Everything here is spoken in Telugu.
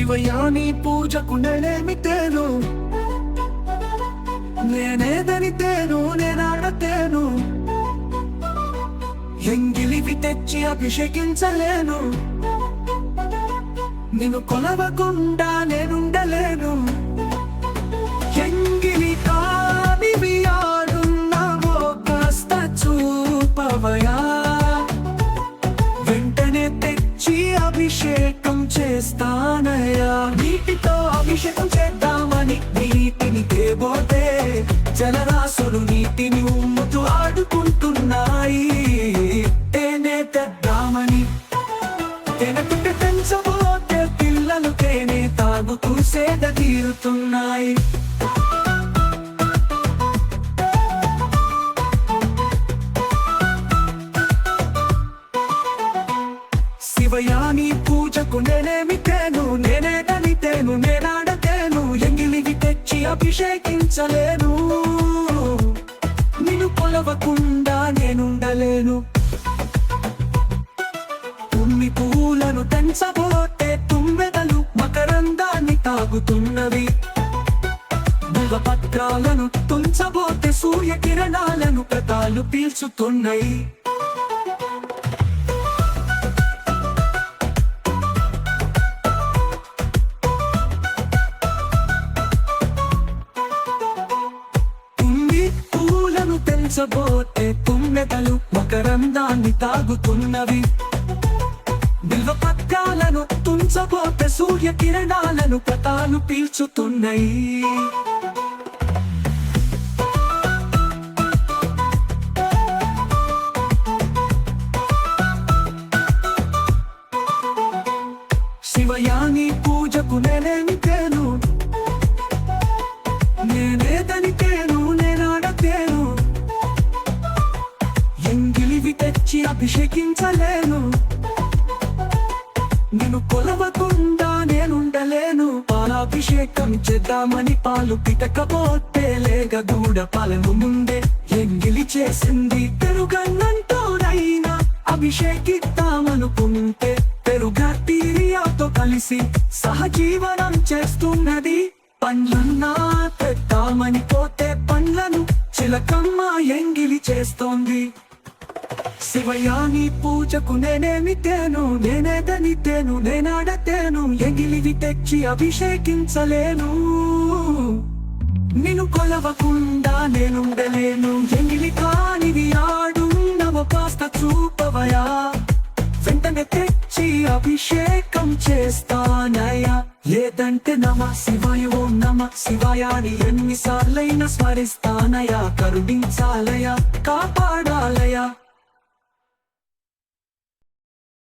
శివయాని పూజకు నేనేమితేను, నేనేదనితేను, నేనాడతేను. ఎంగిలివి తెచ్చి అభిషేకించలేను, నిన్ను కొలవకుండా నేనుండలేను. ఎంగిలి కానివి ఆడున్నావో కాస్త చూపవయా, వెంటనే తెచ్చి అభిషేకం చేస్తానయ్యా. నీటితో అభిషేకం చేద్దామని నీటిని తేబోతే జలరాశులు నీటిని ఉమ్ముతూ ఆడుకుంటున్నాయి. తేనె తెద్దామని తేనె పెంచబోతే పిల్లలు తేనె తాగుతూ సేద తీరుతున్నాయి. శివయాని పూజకు నేనేమితేను, నేనేదనితేను, నేనాడతేను. ఎంగిలివి తెచ్చి అభిషేకించలేను, నిన్ను కొలవకుండా నేనుండలేను. తుమ్మి పూలను తెంచబోతే తుమ్మెదలు మకరందాన్ని తాగుతున్నవి. పత్రాలను తుంచబోతే సూర్యకిరణాలను ప్రతాలు పీల్చుతున్నాయి. తెంచబోతే తుమ్మెదలు మకరందాన్ని తాగుతున్నవి. బిల్వపత్రాలను తుంచబోతే సూర్యకిరణాలను ప్రతాలు పీల్చుతున్నాయి. శివయాని పూజకు నేనేమితేను, నేనేదనితేను, నేనాడతేను. ఎంగిలివి తెచ్చి అభిషేకించలేను, నిన్ను కొలవకుండా నేనుండలేను. పాలాభిషేకం చేద్దామని పాలు పిటకపోతే లేగ దూడ పాలను ముందే ఎంగిలి చేసింది. పెరుగన్నంతోనైనా అభిషేకిద్దామనుకుంటే పెరుగు బ్యాక్టీరియాతో కలిసి సహజీవనం చేస్తున్నది. పండ్లన్నా తెద్దామని పోతే పండ్లను చిలకమ్మ ఎంగిలి చేస్తోంది. శివయాని పూజకు నేనేమితేను, నేనేదనితేను, నేనాడతేను. ఎంగిలివి తెచ్చి అభిషేకించలేను, నిన్ను కొలవకుండా నేనుండలేను. ఎంగిలి కానివి ఆడున్నవో కాస్త చూపవయా, వెంటనే తెచ్చి అభిషేకం చేస్తానయ్యా. లేదంటే నమ శివాయ, ఓం నమ శివాయ అని ఎన్నిసార్లైనా స్మరిస్తానయ్యా. కరుణించాలయ్యా, కాపాడాలయ్యా.